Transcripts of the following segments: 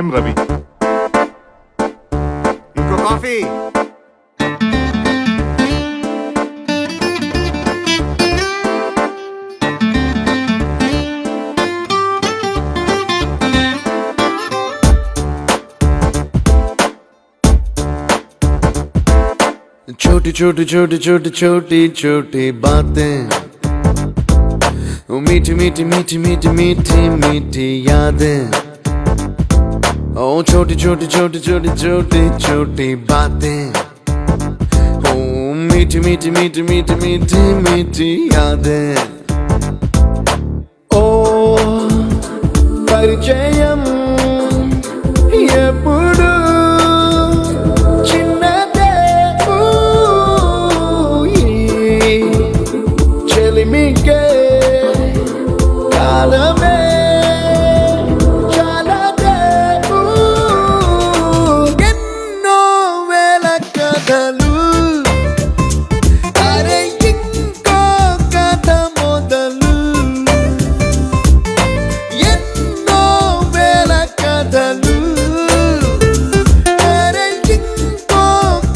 I'm Ravi. ఇంకో coffee. छोटी छोटी छोटी छोटी छोटी छोटी बातें, मीठी मीठी मीठी मीठी मीठी मीठी यादें. ओ छोटी छोटी छोटी छोटी छोटी छोटी बातें, ओ मीठी मीठी मीठी मीठी मीठी मीठी यादें. ओ परिचयम ఎప్పుడు చిన్నదే చెలిమికే కాలమే చాలదే. ఎన్నో వేల కథలు, అరే ఇంకో కథ మొదలు. ఎన్నో వేల కథలు, అరే ఇంకో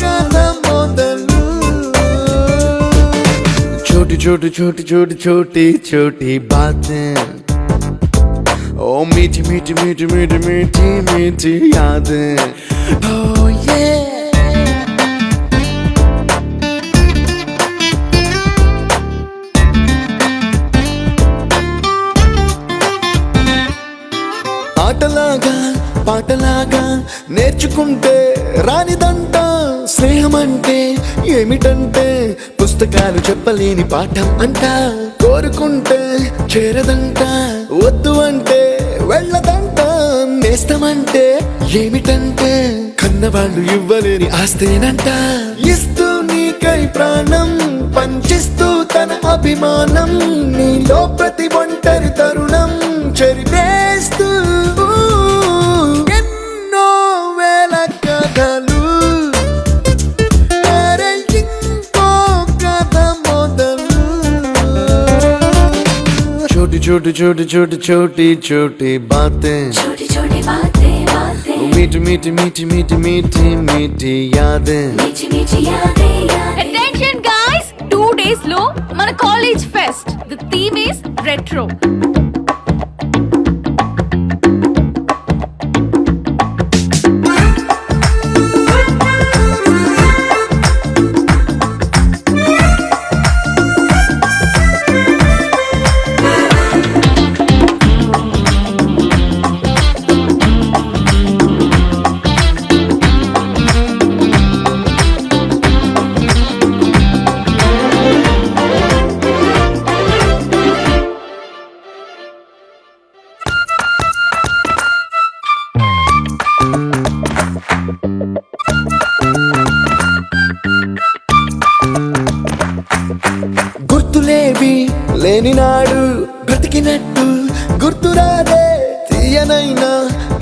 కథ మొదలు. छोटी छोटी छोटी छोटी छोटी छोटी बातें, ओ मीठी मीठी मीठी मीठी मीठी मीठी यादें. Oh yeah. ఆటలాగా పాటలాగా నేర్చుకుంటే రానిదంట స్నేహమంటే ఏమిటంటే, పుస్తకాలు చెప్పలేని పాఠం అంట. కోరుకుంటే చేరదంట, వద్దు అంటే వెళ్ళదంట. నేస్తమంటే ఏమిటంటే కన్నవాళ్ళు ఇవ్వలేని ఆస్తేనంట. ఇస్తూ నీకై ప్రాణం పంచిస్తూ తన అభిమానం, నీలో ప్రతి ఒంటరి తరుణం చెరిపేస్తూ. ఎన్నో వేల కథలు, అరే ఇంకో కథ మొదలు. छोटी छोटी छोटी छोटी छोटी छोटी बातें, छोटी छोटी बातें बातें, मीठी मीठी मीठी मीठी मीठी मीठी यादें. मीठी मीठी यादें यादें. Attention guys, 2 days లో మన college fest. The theme is retro. గుర్తులేవి లేని నాడు బ్రతికినట్టు గుర్తురాదే తీయనైనా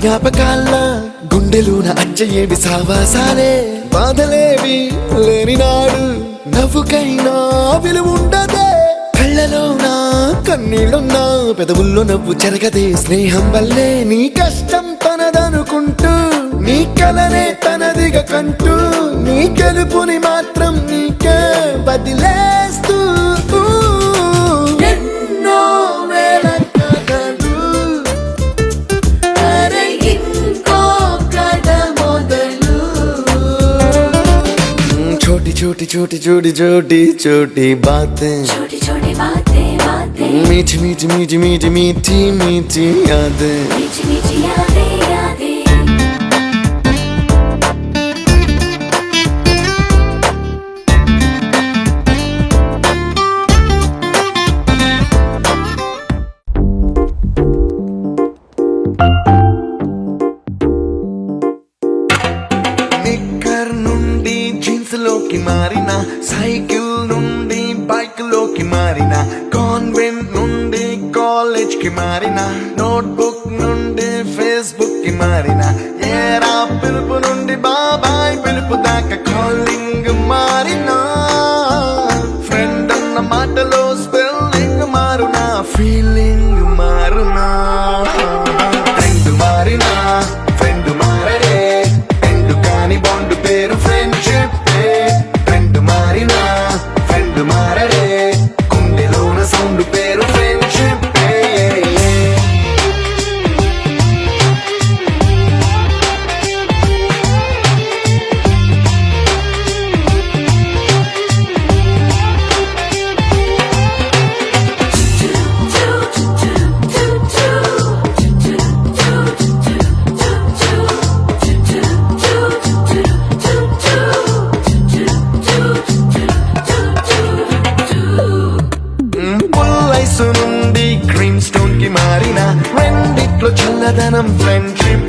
జ్ఞాపకాల గుండెలోన అచ్చయేవి సావాసాలే. బాధలేవి లేని నాడు నవ్వుకైనా విలువుండదే. కళ్ళలోన కన్నీళ్ళున్నా పెదవుల్లో నవ్వు చెరగదే. స్నేహం వల్లే నీ కష్టం తనదనుకుంటూ, నీ కలనే తనదిగా కంటూ, నీ గెలుపుని మాత్రం నీకే బదిలేస్తూ. ఎన్నో వేల కథలు, అరే ఇంకో కథ మొదలు. छोटी छोटी छोटी छोटी छोटी छोटी बातें, छोटी छोटी बातें बातें, मीठी मीठी मीठी मीठी मीठी मीठी यादें. मीठी मीठी यादें यादें. నిక్కర్ నుండి జీన్స్ లోకి మారిన, సైకిల్ నుండి బైక్ లోకి మారిన, కాన్వెంట్ నుండి కాలేజ్ కి మారిన, నోట్బుక్ నుండి ఫేస్బుక్ కి మారిన, ఏరా పిలుపు నుండి బాబాయ్ పిలుపు దాకా కాలింగ్ మారిన, ఫ్రెండ్ అన్న మాటలో స్పెల్లింగ్ మారునా, ఫీలింగ్ మారునా. ట్రెండ్ మారినా ఫ్రెండ్ మారిన రెండిట్లో చల్లదనం ఫ్రెండ్షిప్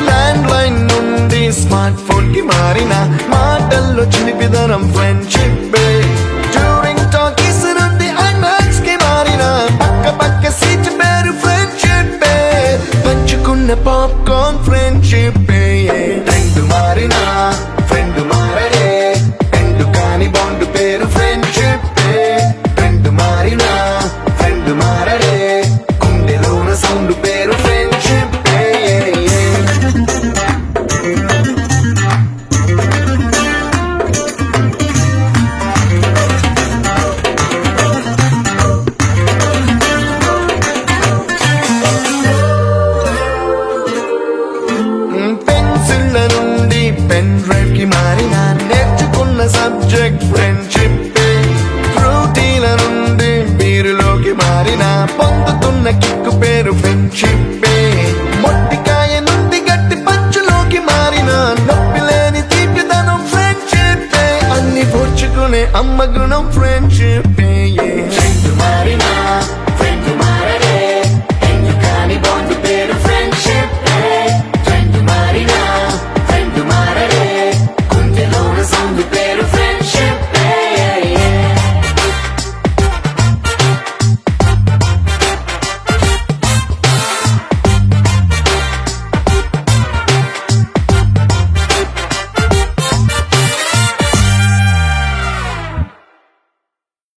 ల్యాండ్ లైన్ నుండి స్మార్ట్ ఫోన్ కి మారిన మాటల్లో చిలిపిదనం ఫ్రెండ్షిప్ డ్యూరింగ్ టాకీస్ నుండి ఐమాక్స్ కి మారిన పక్క పక్క సీట్ పేరు ఫ్రెండ్షిప్ పంచుకున్న పాప్కార్న్ ఫ్రెండ్షిప్ ట్రెండ్ మారిన ఫ్రెండ్ మారడే ఎండు కాని బాండ్ పేరు ఫ్రెండ్షిప్ ట్రెండ్ మారిన ఫ్రెండ్ మారడే గుండెలోన సౌండ్ పేరు ఫ్రెండ్షిప్ పెన్సిళ్ళ నుండి పెన్ డ్రైవ్ కి మారిన నేర్చుకున్న సబ్జెక్ట్ ఫ్రెండ్షిప్ ఫ్రూటీల నుండి బీరులోకి మారిన పొందుతున్న కిక్కు పేరు ఫ్రెండ్షిప్